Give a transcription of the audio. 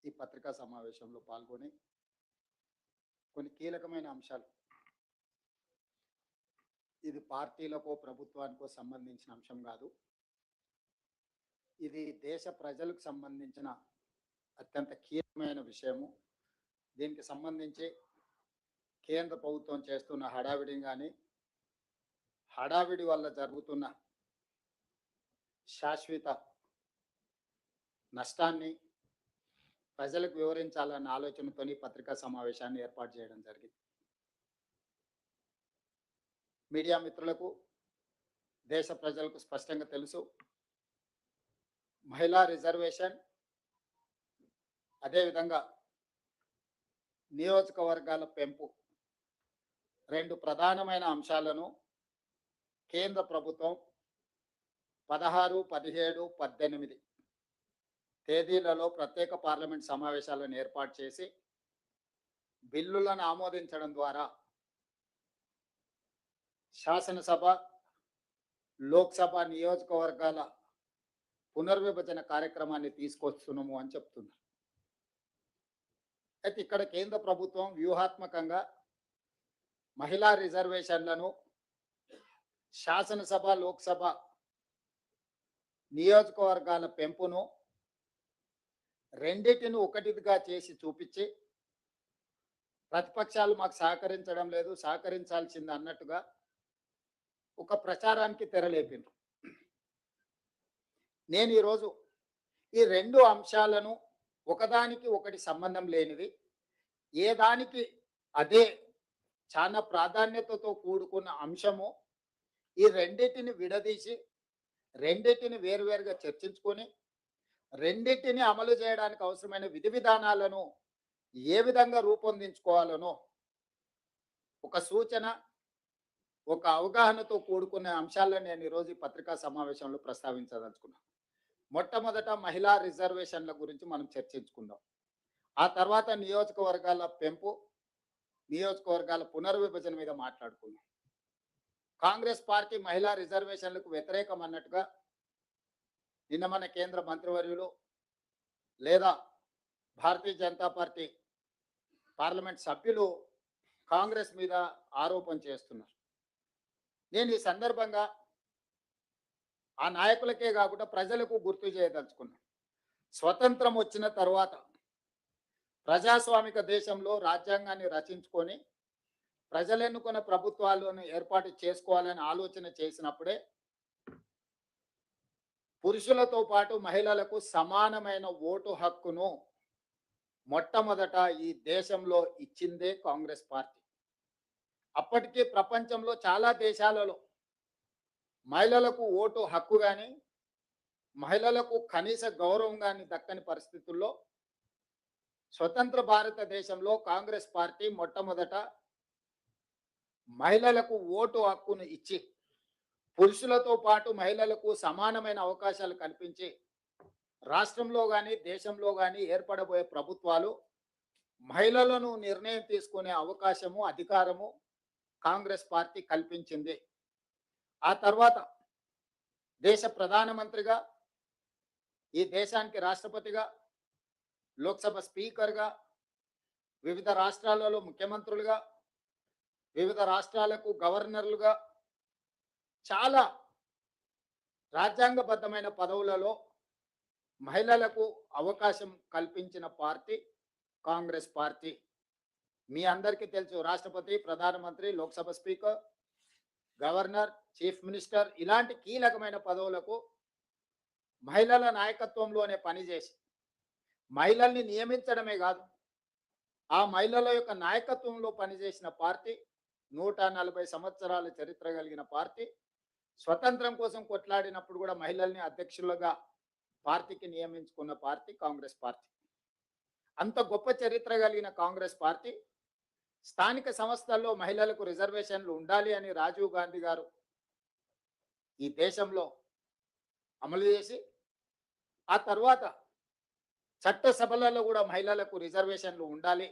ఈ పత్రికా సమావేశంలో పాల్గొని కొన్ని కీలకమైన అంశాలు, ఇది పార్టీలకో ప్రభుత్వానికో సంబంధించిన అంశం కాదు, ఇది దేశ ప్రజలకు సంబంధించిన అత్యంత కీలకమైన విషయము. దీనికి సంబంధించి కేంద్ర ప్రభుత్వం చేస్తున్న హడావిడిని కానీ, హడావిడి వల్ల జరుగుతున్న శాశ్వత నష్టాన్ని ప్రజలకు వివరించాలన్న ఆలోచనతో పత్రికా సమావేశాన్ని ఏర్పాటు చేయడం జరిగింది. మీడియా మిత్రులకు, దేశ ప్రజలకు స్పష్టంగా తెలుసు, మహిళా రిజర్వేషన్, అదేవిధంగా నియోజకవర్గాల పెంపు, రెండు ప్రధానమైన అంశాలను కేంద్ర ప్రభుత్వం 16, 17, 18 తేదీలలో ప్రత్యేక పార్లమెంట్ సమావేశాలను ఏర్పాటు చేసి బిల్లులను ఆమోదించడం ద్వారా శాసనసభ, లోక్సభ నియోజకవర్గాల పునర్విభజన కార్యక్రమాన్ని తీసుకొస్తున్నాము అని చెప్తున్నారు. అయితే ఇక్కడ కేంద్ర ప్రభుత్వం వ్యూహాత్మకంగా మహిళా రిజర్వేషన్లను శాసనసభ, లోక్సభ నియోజకవర్గాల పెంపును రెండింటిని ఒకటిగా చేసి చూపించి ప్రతిపక్షాలు మాకు సహకరించడం లేదు, సహకరించాల్సింది అన్నట్టుగా ఒక ప్రచారానికి తెరలేపింది. నేను ఈరోజు ఈ రెండు అంశాలను ఒకదానికి ఒకటి సంబంధం లేనిది, ఏ దానికి అదే చాలా ప్రాధాన్యతతో కూడుకున్న అంశము, ఈ రెండింటిని విడదీసి రెండింటిని వేరువేరుగా చర్చించుకొని రెండింటిని అమలు చేయడానికి అవసరమైన విధి విధానాలను ఏ విధంగా రూపొందించుకోవాలనో ఒక సూచన, ఒక అవగాహనతో కూడుకున్న అంశాలను నేను ఈరోజు ఈ పత్రికా సమావేశంలో ప్రస్తావించదలుచుకున్నాను. మొట్టమొదట మహిళా రిజర్వేషన్ల గురించి మనం చర్చించుకుందాం. ఆ తర్వాత నియోజకవర్గాల పెంపు, నియోజకవర్గాల పునర్విభజన మీద మాట్లాడుకుందాం. కాంగ్రెస్ పార్టీ మహిళా రిజర్వేషన్లకు వ్యతిరేకం అన్నట్టుగా నిన్న మన కేంద్ర మంత్రివర్యులు లేదా భారతీయ జనతా పార్టీ పార్లమెంట్ సభ్యులు కాంగ్రెస్ మీద ఆరోపణ చేస్తున్నారు. నేను ఈ సందర్భంగా ఆ నాయకులకే కాకుండా ప్రజలకు గుర్తు చేయదలుచుకున్నాను. స్వతంత్రం వచ్చిన తర్వాత ప్రజాస్వామిక దేశంలో రాజ్యాంగాన్ని రచించుకొని ప్రజలు ఎన్నుకున్న ప్రభుత్వాలను ఏర్పాటు చేసుకోవాలని ఆలోచన చేసినప్పుడే పురుషులతో పాటు మహిళలకు సమానమైన ఓటు హక్కును మొట్టమొదట ఈ దేశంలో ఇచ్చిందే కాంగ్రెస్ పార్టీ. అప్పటికే ప్రపంచంలో చాలా దేశాలలో మహిళలకు ఓటు హక్కు కానీ, మహిళలకు కనీస గౌరవం కానీ దక్కని పరిస్థితుల్లో స్వతంత్ర భారతదేశంలో కాంగ్రెస్ పార్టీ మొట్టమొదట మహిళలకు ఓటు హక్కును ఇచ్చి పురుషులతో పాటు మహిళలకు సమానమైన అవకాశాలు కల్పించి రాష్ట్రంలో కానీ దేశంలో కానీ ఏర్పడబోయే ప్రభుత్వాలు మహిళలను నిర్ణయం తీసుకునే అవకాశము, అధికారము కాంగ్రెస్ పార్టీ కల్పించింది. ఆ తర్వాత దేశ ప్రధానమంత్రిగా, ఈ దేశానికి రాష్ట్రపతిగా, లోక్సభ స్పీకర్గా, వివిధ రాష్ట్రాలలో ముఖ్యమంత్రులుగా, వివిధ రాష్ట్రాలకు గవర్నర్లుగా చాలా రాజ్యాంగబద్ధమైన పదవులలో మహిళలకు అవకాశం కల్పించిన పార్టీ కాంగ్రెస్ పార్టీ. మీ అందరికీ తెలుసు, రాష్ట్రపతి, ప్రధానమంత్రి, Lok Sabha speaker, governor, chief minister ఇలాంటి కీలకమైన పదవులకు మహిళల నాయకత్వంలోనే పనిచేసి మహిళల్ని నియమించడమే కాదు, ఆ మహిళల యొక్క నాయకత్వంలో పనిచేసిన పార్టీ, 140 సంవత్సరాల చరిత్ర కలిగిన పార్టీ, స్వతంత్రం కోసం కొట్లాడినప్పుడు కూడా మహిళల్ని అధ్యక్షులుగా పార్టీకి నియమించుకున్న పార్టీ కాంగ్రెస్ పార్టీ. అంత గొప్ప చరిత్ర కలిగిన కాంగ్రెస్ పార్టీ స్థానిక సంస్థల్లో మహిళలకు రిజర్వేషన్లు ఉండాలి అని రాజీవ్ గాంధీ గారు ఈ దేశంలో అమలు చేసి, ఆ తర్వాత చట్టసభలలో కూడా మహిళలకు రిజర్వేషన్లు ఉండాలి,